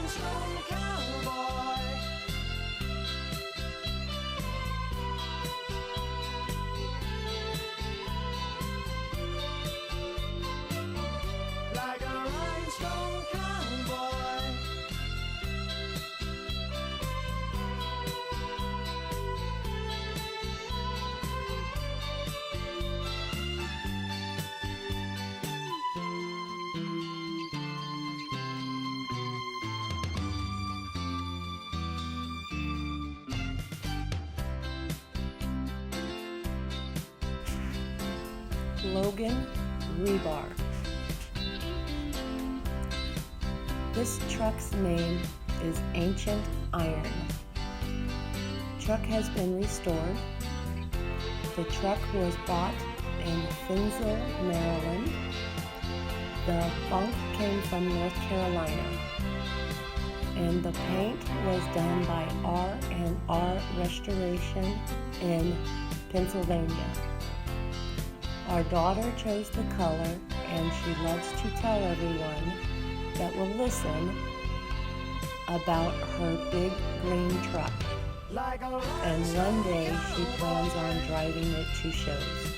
rhinestone cowboy. Like a rhinestone cowboy. Logan Rebar. This truck's name is Ancient Iron. Truck has been restored. The truck was bought in Finsville, Maryland. The bunk came from North Carolina. And the paint was done by R&R Restoration in Pennsylvania. Our daughter chose the color, and she loves to tell everyone that will listen about her big green truck. And one day she plans on driving it to shows.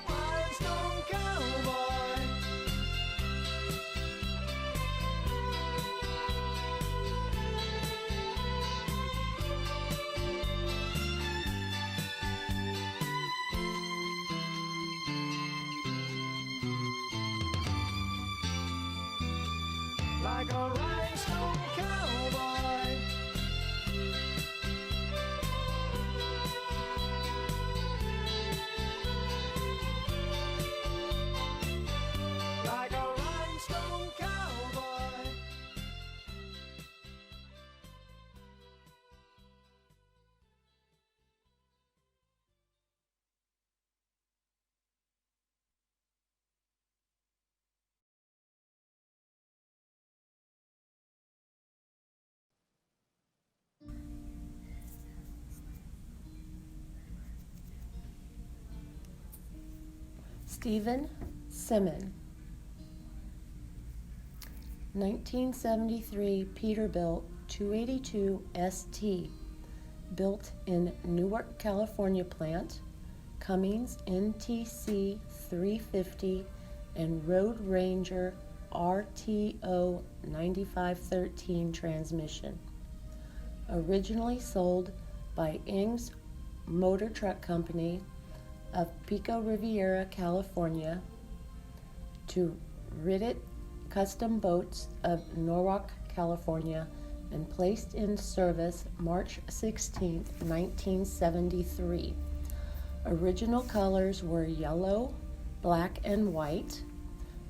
Rhinestone cowboy. Like a rhinestone cowboy. Like a rhinestone cowboy. Stephen Simon. 1973 Peterbilt 282 ST, built in Newark, California plant, Cummins NTC 350 and Road Ranger RTO 9513 transmission. Originally sold by Ing's Motor Truck Company of Pico Riviera, California, to Ridditt Custom Boats of Norwalk, California, and placed in service March 16, 1973. Original colors were yellow, black, and white.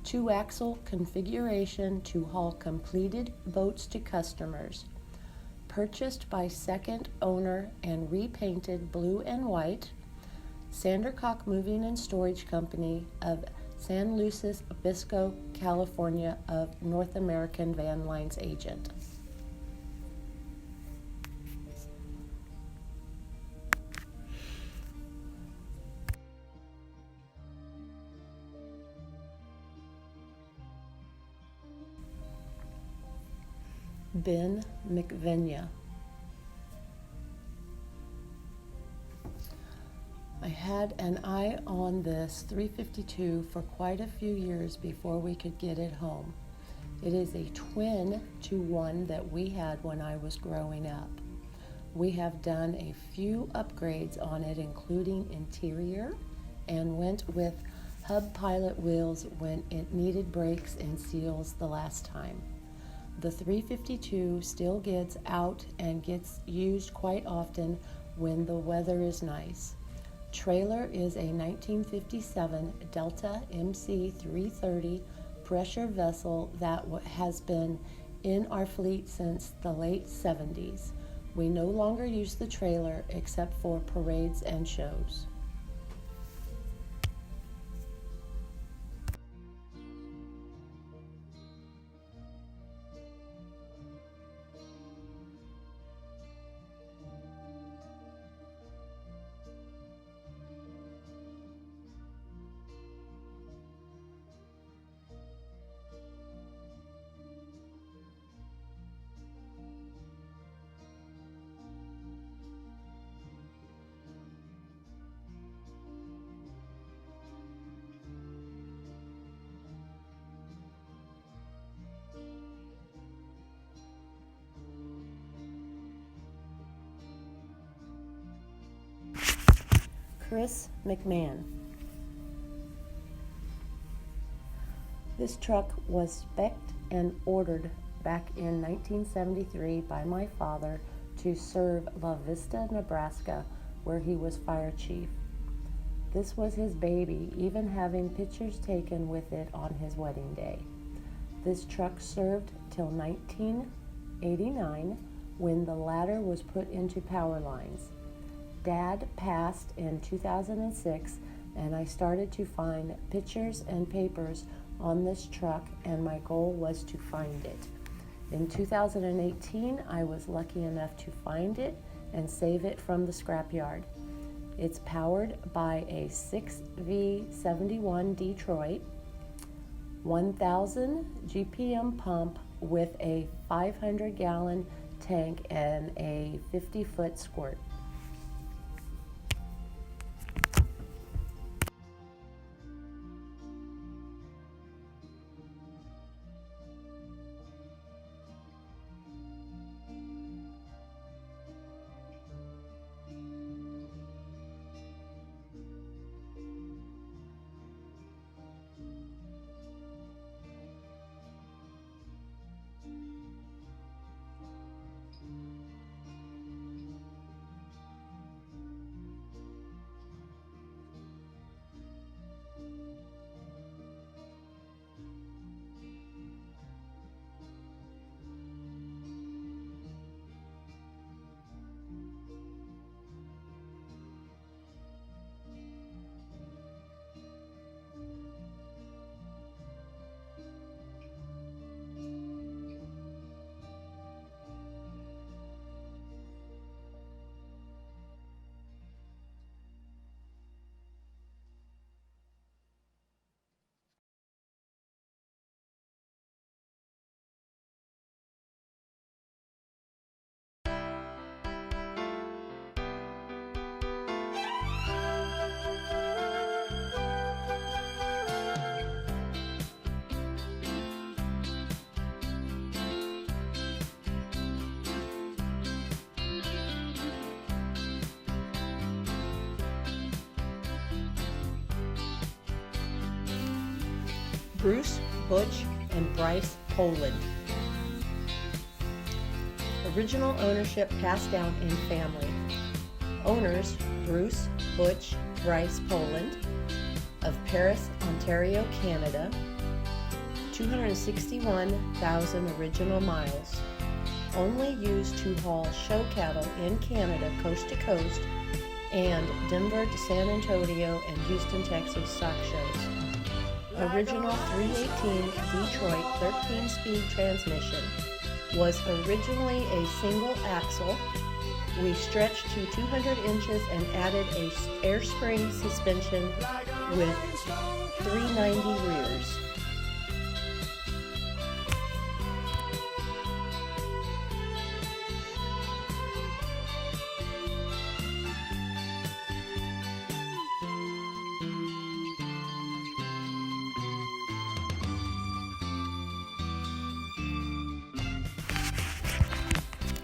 Two-axle configuration to haul completed boats to customers. Purchased by second owner and repainted blue and white. Sandercock Moving and Storage Company of San Luis Obispo, California, of North American Van Lines agent. Ben McVenya. I had an eye on this 352 for quite a few years before we could get it home. It is a twin to one that we had when I was growing up. We have done a few upgrades on it, including interior, and went with hub pilot wheels when it needed brakes and seals the last time. The 352 still gets out and gets used quite often when the weather is nice. Trailer is a 1957 Delta MC 330 pressure vessel that has been in our fleet since the late 70s. We no longer use the trailer except for parades and shows. Chris McMahon. This truck was spec'd and ordered back in 1973 by my father to serve La Vista, Nebraska, where he was fire chief. This was his baby, even having pictures taken with it on his wedding day. This truck served till 1989, when the latter was put into power lines. Dad passed in 2006, and I started to find pictures and papers on this truck, and my goal was to find it. In 2018, I was lucky enough to find it and save it from the scrapyard. It's powered by a 6V71 Detroit, 1,000 GPM pump with a 500-gallon tank and a 50-foot squirt. Bruce, Butch, and Bryce Poland. Original ownership passed down in family. Owners Bruce, Butch, Bryce Poland of Paris, Ontario, Canada. 261,000 original miles. Only used to haul show cattle in Canada coast to coast and Denver to San Antonio and Houston, Texas stock shows. Original 318 Detroit 13-speed transmission. Was originally a single axle. We stretched to 200 inches and added a air spring suspension with 390 rears.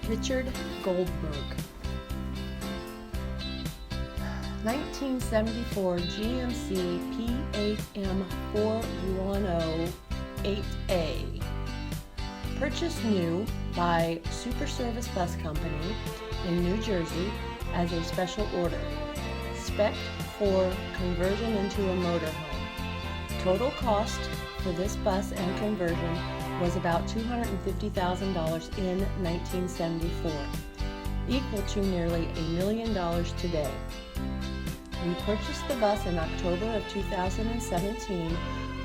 Richard Goldberg. 1974 GMC P8M 410-8A. Purchased new by Super Service Bus Company in New Jersey as a special order. Spec for conversion into a motorhome. Total cost for this bus and conversion was about $250,000 in 1974, equal to nearly $1 million today. We purchased the bus in October of 2017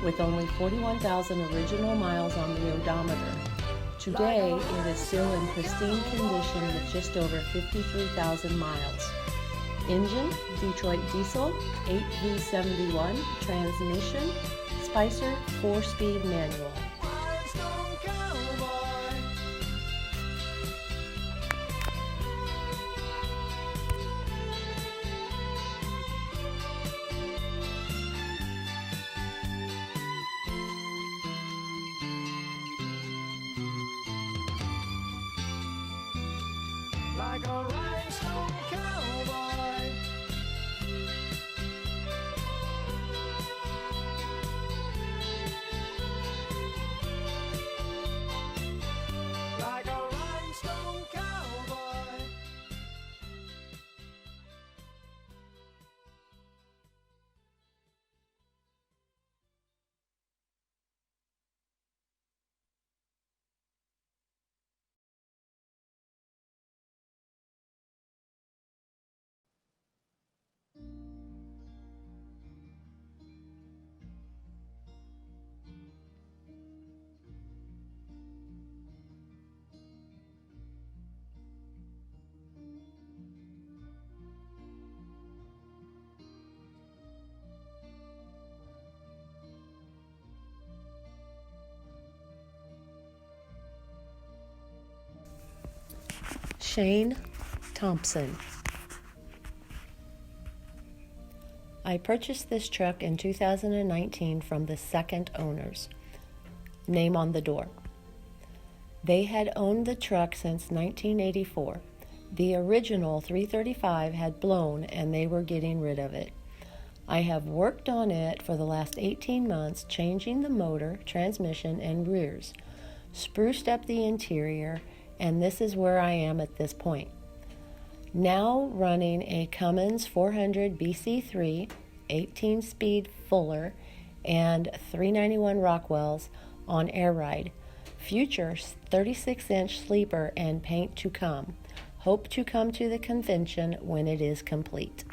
with only 41,000 original miles on the odometer. Today, it is still in pristine condition with just over 53,000 miles. Engine, Detroit diesel, 8V71, transmission, Spicer 4-speed manual. Like a rhinestone cowboy. Shane Thompson. I purchased this truck in 2019 from the second owners. Name on the door. They had owned the truck since 1984. The original 335 had blown and they were getting rid of it. I have worked on it for the last 18 months, changing the motor, transmission, and rears, spruced up the interior, and this is where I am at this point. Now running a Cummins 400 BC3, 18-speed Fuller, and 391 Rockwells on air ride. Future 36-inch sleeper and paint to come. Hope to come to the convention when it is complete.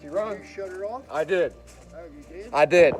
You run? You shut it off? I did. Oh, you did? I did.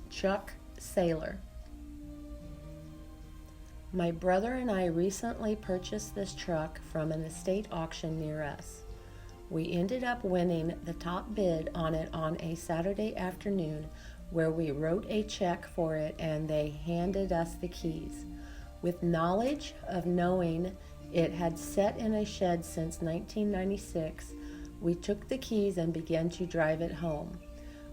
Chuck Saylor. My brother and I recently purchased this truck from an estate auction near us. We ended up winning the top bid on it on a Saturday afternoon where we wrote a check for it and they handed us the keys. With knowledge of knowing it had sat in a shed since 1996, we took the keys and began to drive it home.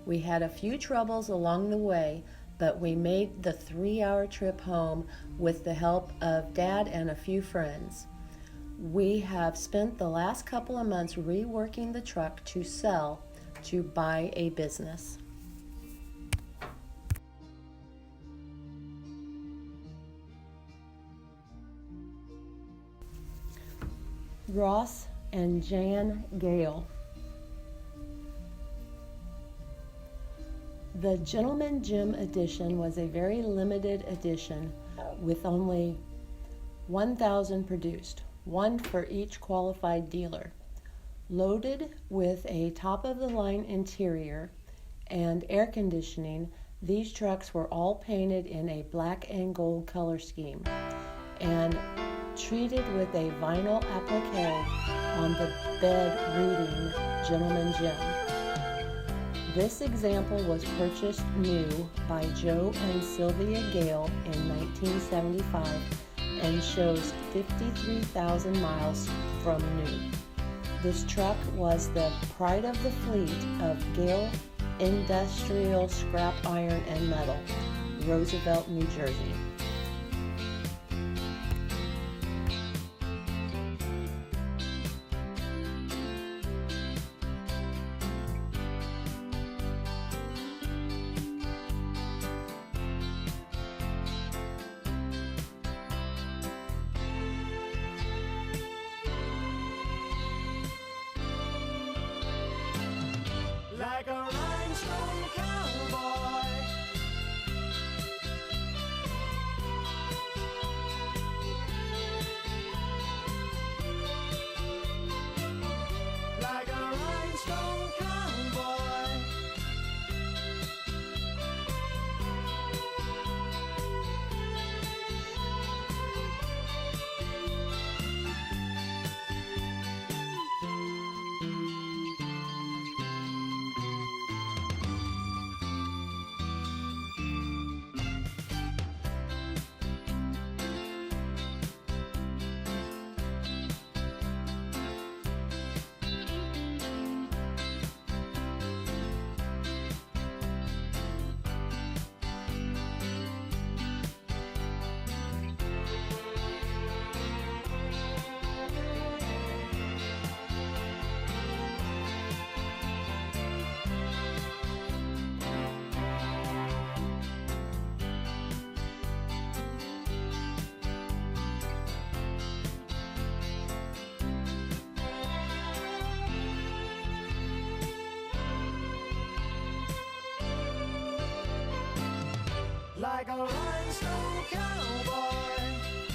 We had a few troubles along the way, but we made the 3-hour trip home with the help of Dad and a few friends. We have spent the last couple of months reworking the truck to sell to buy a business. Ross and Jan Gale. The Gentleman Gym edition was a very limited edition with only 1,000 produced, one for each qualified dealer. Loaded with a top-of-the-line interior and air conditioning, these trucks were all painted in a black and gold color scheme and treated with a vinyl applique on the bed reading Gentleman Gym. This example was purchased new by Joe and Sylvia Gale in 1975 and shows 53,000 miles from new. This truck was the pride of the fleet of Gale Industrial Scrap Iron and Metal, Roosevelt, New Jersey. Like a rhinestone cowboy, like a rhinestone cowboy. Like a rhinestone cowboy,